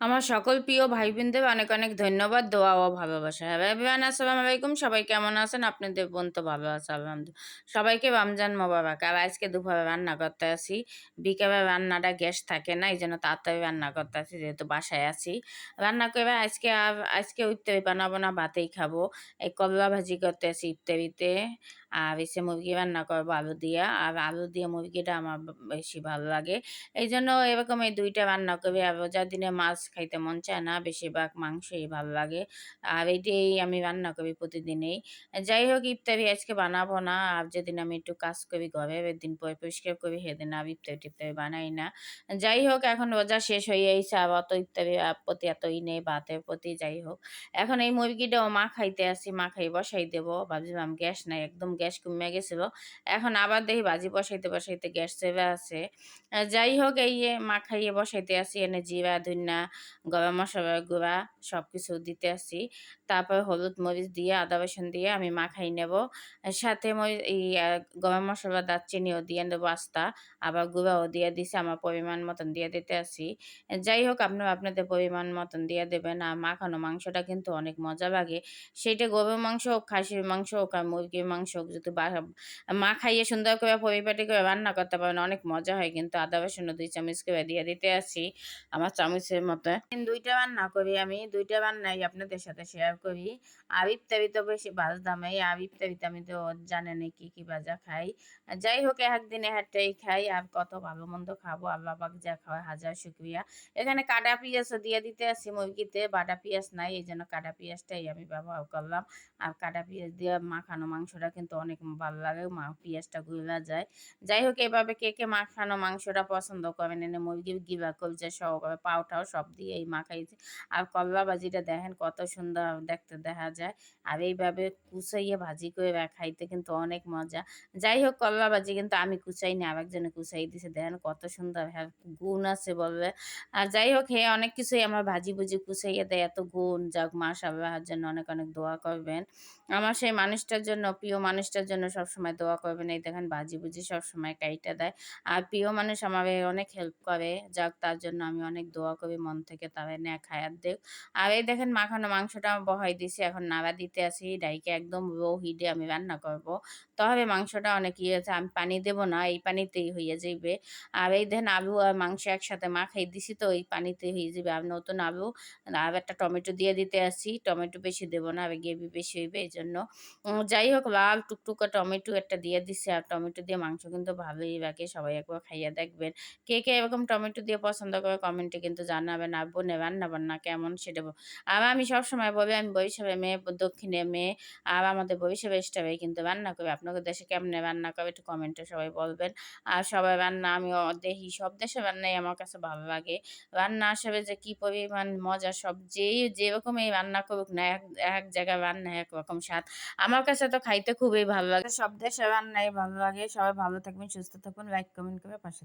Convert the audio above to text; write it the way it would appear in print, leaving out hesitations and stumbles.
আমার সকল প্রিয় ভাই বোনদের অনেক অনেক ধন্যবাদ, দোয়া ও ভালোবাসা। হ্যালো এভরিওয়ান, আসসালামু আলাইকুম। সবাই কেমন আছেন? আপনাদের বোন তো ভালো আছে আলহামদুলিল্লাহ। সবাইকে রমজান মোবারক। আর আজকে দুপুরে রান্না করতে আছি। বিকেলে রান্নাটা গ্যাস থাকে না, এই জন্য তাড়াতাড়ি রান্না করতে আছি যেহেতু বাসায় আছি। রান্না করে আজকে ইফতারি বানাবো না, ভাতেই খাবো। এই করলা ভাজি করতে আছি ইফতারিতে। আর এসে মুরগি রান্না করবো আলু দিয়া। আর আলু দিয়ে মুরগিটা আমার বেশি ভালো লাগে। এইজন্য এরকম এই ২ টা রান্না করি। আর রোজার দিনে মাছ খাইতে মন চায় না, বেশিরভাগ মাংসই ভাল লাগে। আর এইটাই আমি রান্না করি প্রতিদিনই। যাই হোক, ইফতারি আজকে বানাবো না। আর যেদিন আমি একটু কাজ করি ঘরের, এদিন পরিষ্কার করি, সেদিন আর ইফতারি-টিফতারি বানাই না। যাই হোক, এখন রোজা শেষ হয়ে আইছে, আর অত ইফতারির প্রতি এতই নেই, ভাতের প্রতি। যাই হোক, এখন এই মুরগিটাও মাখাইতে আছি, মাখাই বসাই দেবো। ভাবছিলাম গ্যাস নাই, একদম গ্যাস কমে গেছিল। এখন আবার দেখি ভাজি বসাইতে বসাইতে গ্যাস চলে আসে। যাই হোক, এই যে মাখাইয়ে বসাইতে আছি, এনে জিরা, ধনিয়া, গরম মসলার গুঁড়া সবকিছু দিতে আছি। তারপর হলুদ মরিচ দিয়ে আদা রসুন দিয়ে আমি মাখাই নেব। সাথে গরম মসলা দারচিনিও দিয়ে নেবো আস্তা, আবার গুঁড়াও দিয়ে দিছি, আমার পরিমাণ মতন দিয়ে দিতে আছি। যাই হোক, আপনারা আপনাদের পরিমাণ মতন দিয়ে দেবেন। আর মাখানো মাংসটা কিন্তু অনেক মজা লাগে। সেইটা গরুর মাংস হোক, খাসির মাংস হোক, আর মুরগির মাংস হোক, যদি মাখাইয়ে সুন্দর করে পরিপাটি করে রান্না করতে পারেন, অনেক মজা হয়। কিন্তু আদা রসুনও ২ চামচ করে দিয়ে দিতে আছি, আমার চামচের মতো। ২ টা রান্না করি আমি, ২ টা রান্নাই আপনাদের সাথে শেয়ার করি। আর ইফতারি তো বেশি ভাজদামই। আর ইফতারিতে আমি তো জানেনই কি কি ভাজা খাই। যাই হোক, একদিন একটাই খাই, আর কত ভালো মন্দ খাবো। আল্লাহ পাক যা খাওয়ায় হাজার শুকরিয়া। এখানে কাটা পেঁয়াজও দিয়ে দিতে আছি মুরগিতে, বাটা পেঁয়াজ নাই, এই জন্য কাটা পেঁয়াজটাই আমি ব্যবহার করলাম। আর কাটা পেঁয়াজ দিয়ে মাখানো মাংসটা কিন্তু অনেক ভালো লাগে, পেঁয়াজটা গলে যায়। যাই হোক, এভাবে কে কে মাখানো মাংসটা পছন্দ করেন, এনে মুরগির গিলা কলজা সহকারে পাউটাও সব দিয়ে এই মাখাইছি। আর করলা ভাজিটা দেখেন কত সুন্দর দেখতে দেখা যায়। আর এইভাবে কুচাইয়ে ভাজি করে খাইতে কিন্তু অনেক মজা। যাই হোক, করলা ভাজি কিন্তু আমি কুচাই না, আরেকজনে কুচাই দিছে, দেখেন কত সুন্দর, হ্যাঁ গুণ আছে বললে। আর যাই হোক, হে অনেক কিছুই আমার ভাজি ভুজি কুচাইয়ে দেয়, এত গুণ। যাক, মাশাআল্লাহর জন্য অনেক অনেক দোয়া করবেন। আমার সেই মানুষটার জন্য, প্রিয় মানুষটার জন্য সবসময় দোয়া করবেন। এই দেখেন ভাজি-ভুজি সবসময় কাইটা দেয়। আর প্রিয় মানুষ আমারে অনেক হেল্প করে। যাক, তার জন্য আমি অনেক দোয়া করি মন থেকে, তারা নেক হায়াত দেক। আর এই দেখেন মাখানো মাংসটা বহাই দিছি, এখন নাড়া দিতে আছি। ডাইকে একদম লো হিটে আমি রান্না করব। তবে মাংসটা অনেক আছে, আমি পানি দেব না, এই পানিতেই হইয়া যাইবে। আর এই দেখেন আলু আর মাংস একসাথে মাখাই দিছি, তো এই পানিতেই হয়ে যাবে। আর নতুন আলু আর একটা টমেটো দিয়ে দিতে আসি। টমেটো বেশি দেব না, আর গ্রেভি বেশি হইবে এইজন্য। যাই হোক, লাল টুকটুকা টমেটো একটা দিয়ে দিছি। আর টমেটো দিয়ে মাংস কিন্তু ভালোই লাগে। সবাই একবার খাইয়া দেখবেন। কে কে এরকম টমেটো দিয়ে পছন্দ করে কমেন্টে কিন্তু জানাবেন। আর বোনের রান্না-বান্না কেমন সেটা আর আমি সবসময় বলি, আমি বরিশালের মেয়ে, দক্ষিণের মেয়ে। আর আমাদের বরিশালের স্টাইলে কিন্তু রান্না করি। আপনাদের দেশে কেমনে রান্না করে একটু কমেন্টে সবাই বলবেন। আর সবার রান্না আমিও দেখি, সব দেশের রান্নাই আমার কাছে ভালো লাগে। রান্না আসলে যে কি পরিমাণ মজা, সব যেরকমই রান্না করুক না, এক জায়গায় রান্না একরকম স্বাদ। আমার কাছে তো খাইতে খুবই ভালো লাগে। সব দেশের রান্নাই ভালো লাগে। সবাই ভালো থাকবেন, সুস্থ থাকুন, লাইক কমেন্ট করে পাশে